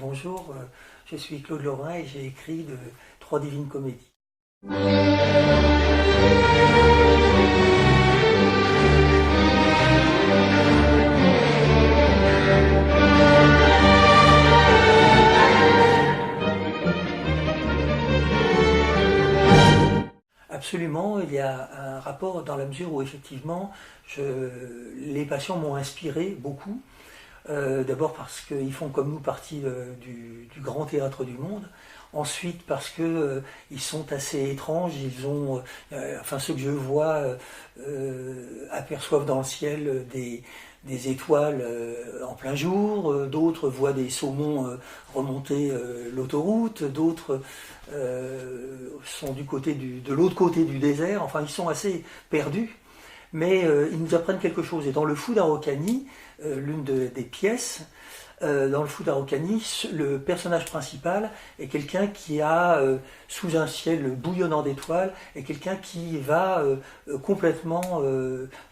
Bonjour, je suis Claude Lorrain et j'ai écrit Trois divines comédies. Absolument, il y a un rapport dans la mesure où effectivement les patients m'ont inspiré beaucoup. D'abord parce qu'ils font comme nous partie du grand théâtre du monde. Ensuite parce que ils sont assez étranges. Ils ont, enfin ceux que je vois aperçoivent dans le ciel des étoiles en plein jour. D'autres voient des saumons remonter l'autoroute. D'autres sont de l'autre côté du désert. Enfin, ils sont assez perdus. Mais ils nous apprennent quelque chose. Et dans le Fou d'Araucanie, l'une des pièces, dans le Fou d'Araucanie, le personnage principal est quelqu'un qui a, sous un ciel bouillonnant d'étoiles, est quelqu'un qui va complètement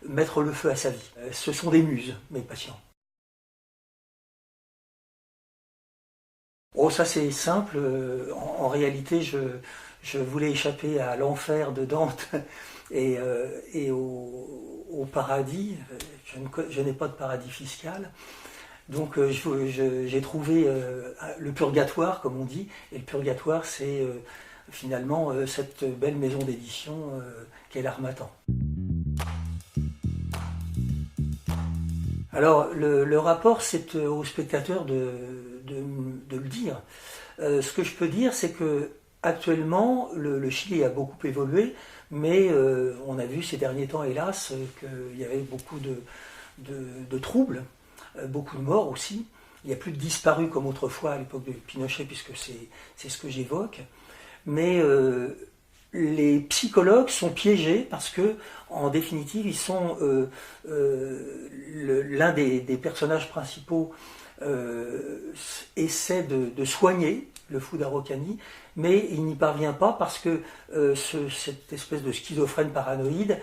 mettre le feu à sa vie. Ce sont des muses, mes patients. Oh, ça c'est simple. En réalité, je voulais échapper à l'enfer de Dante et au paradis. Je n'ai pas de paradis fiscal. Donc j'ai trouvé le purgatoire, comme on dit. Et le purgatoire, c'est finalement cette belle maison d'édition qu'est l'Harmattan. Alors le rapport, c'est au spectateur de le dire. Ce que je peux dire, c'est que actuellement, le Chili a beaucoup évolué, mais on a vu ces derniers temps, hélas, qu'il y avait beaucoup de troubles, beaucoup de morts aussi. Il n'y a plus de disparus comme autrefois à l'époque de Pinochet, puisque c'est ce que j'évoque. Mais les psychologues sont piégés parce que, en définitive, ils sont l'un des personnages principaux essaie de soigner le Fou d'Araucanie, mais il n'y parvient pas parce que cette espèce de schizophrène paranoïde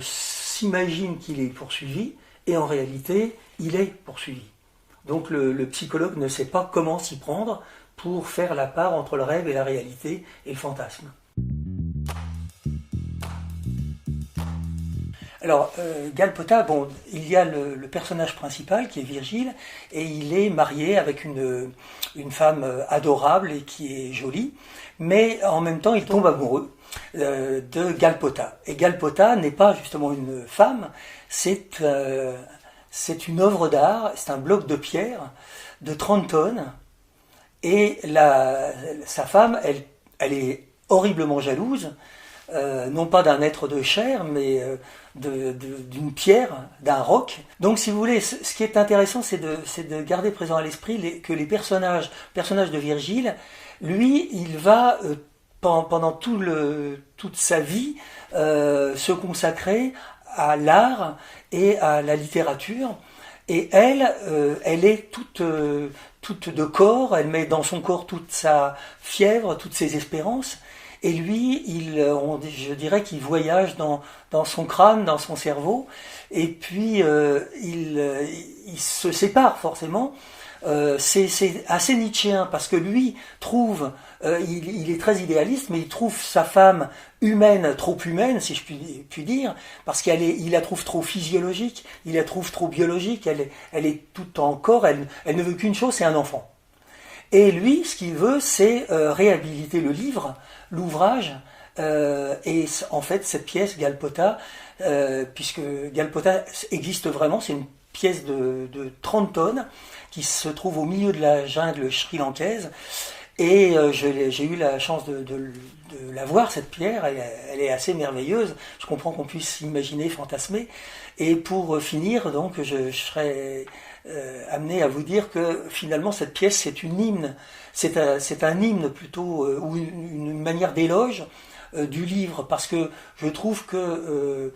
s'imagine qu'il est poursuivi et en réalité il est poursuivi. Donc le psychologue ne sait pas comment s'y prendre pour faire la part entre le rêve et la réalité et le fantasme. Alors, Galpota, bon, il y a le personnage principal qui est Virgile, et il est marié avec une femme adorable et qui est jolie, mais en même temps il tombe amoureux de Galpota. Et Galpota n'est pas justement une femme, c'est une œuvre d'art, c'est un bloc de pierre de 30 tonnes, et sa femme, elle est horriblement jalouse, non pas d'un être de chair, mais d'une pierre, d'un roc. Donc si vous voulez, ce qui est intéressant, c'est de garder présent à l'esprit que les personnages de Virgile, lui, il va, pendant toute sa vie, se consacrer à l'art et à la littérature. Et elle est toute de corps, elle met dans son corps toute sa fièvre, toutes ses espérances. Et lui, je dirais qu'il voyage dans son crâne, dans son cerveau, et puis il se sépare forcément. C'est assez nietzschéen parce que lui trouve, il est très idéaliste, mais il trouve sa femme humaine, trop humaine, si je puis dire, parce il la trouve trop physiologique, il la trouve trop biologique, elle est toute en corps, elle ne veut qu'une chose, c'est un enfant. Et lui, ce qu'il veut, c'est réhabiliter l'ouvrage, et en fait, cette pièce, Galpota, puisque Galpota existe vraiment, c'est une pièce de 30 tonnes qui se trouve au milieu de la jungle sri-lankaise, et j'ai eu la chance de la voir, cette pierre, elle est assez merveilleuse, je comprends qu'on puisse imaginer, fantasmer, et pour finir, donc, je serais amené à vous dire que finalement cette pièce c'est une hymne, c'est un hymne plutôt, ou une manière d'éloge du livre, parce que je trouve que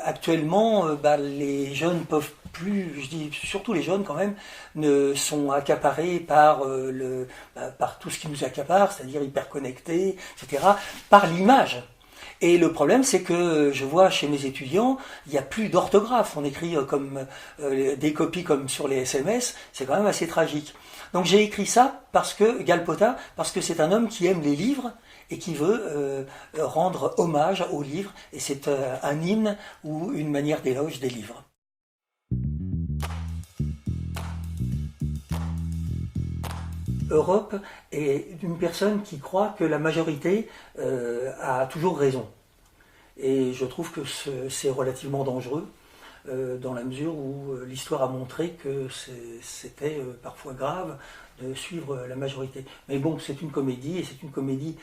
actuellement les jeunes peuvent plus, je dis surtout les jeunes quand même, ne sont accaparés par tout ce qui nous accapare, c'est-à-dire hyper connectés, etc., par l'image. Et le problème, c'est que je vois chez mes étudiants, il n'y a plus d'orthographe. On écrit des copies comme sur les SMS, c'est quand même assez tragique. Donc j'ai écrit ça Galpota, parce que c'est un homme qui aime les livres et qui veut rendre hommage aux livres, et c'est un hymne ou une manière d'éloge des livres. Europe est une personne qui croit que la majorité a toujours raison. Et je trouve que c'est relativement dangereux, dans la mesure où l'histoire a montré que c'était parfois grave de suivre la majorité. Mais bon, c'est une comédie, et c'est une comédie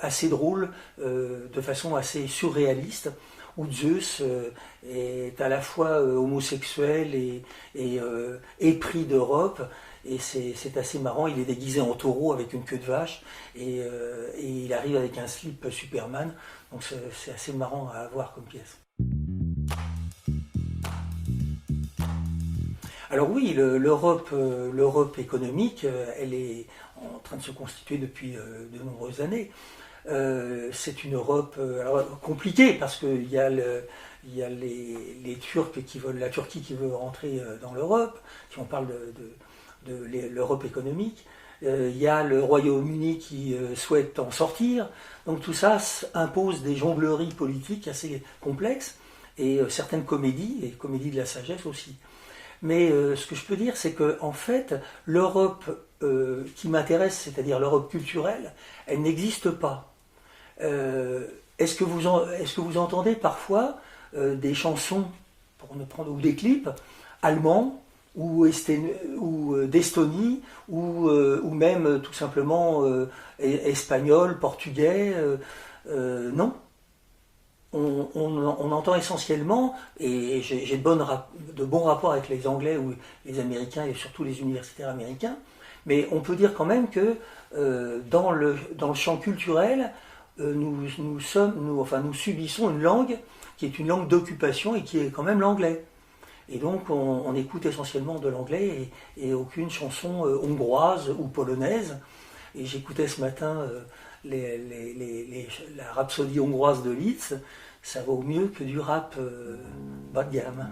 assez drôle, de façon assez surréaliste, où Zeus est à la fois homosexuel et épris d'Europe. Et c'est assez marrant, il est déguisé en taureau avec une queue de vache, et il arrive avec un slip Superman, donc c'est assez marrant à voir comme pièce. Alors oui, l'Europe économique, elle est en train de se constituer depuis de nombreuses années. C'est une Europe compliquée, parce qu'il y a les Turcs la Turquie qui veut rentrer dans l'Europe, si on parle de l'Europe économique. Il y a le Royaume-Uni qui souhaite en sortir. Donc tout ça impose des jongleries politiques assez complexes, et certaines comédies, et comédies de la sagesse aussi. Mais ce que je peux dire, c'est que en fait, l'Europe qui m'intéresse, c'est-à-dire l'Europe culturelle, elle n'existe pas. Est-ce que vous entendez parfois des chansons, pour ne prendre, ou des clips allemands, ou d'Estonie, ou même tout simplement espagnol, portugais? Non. On entend essentiellement, et j'ai de bons rapports avec les Anglais ou les Américains, et surtout les universitaires américains, mais on peut dire quand même que dans le champ culturel, nous subissons une langue qui est une langue d'occupation, et qui est quand même l'anglais. Et donc on écoute essentiellement de l'anglais, et aucune chanson hongroise ou polonaise. Et j'écoutais ce matin la rhapsodie hongroise de Liszt. Ça vaut mieux que du rap bas de gamme.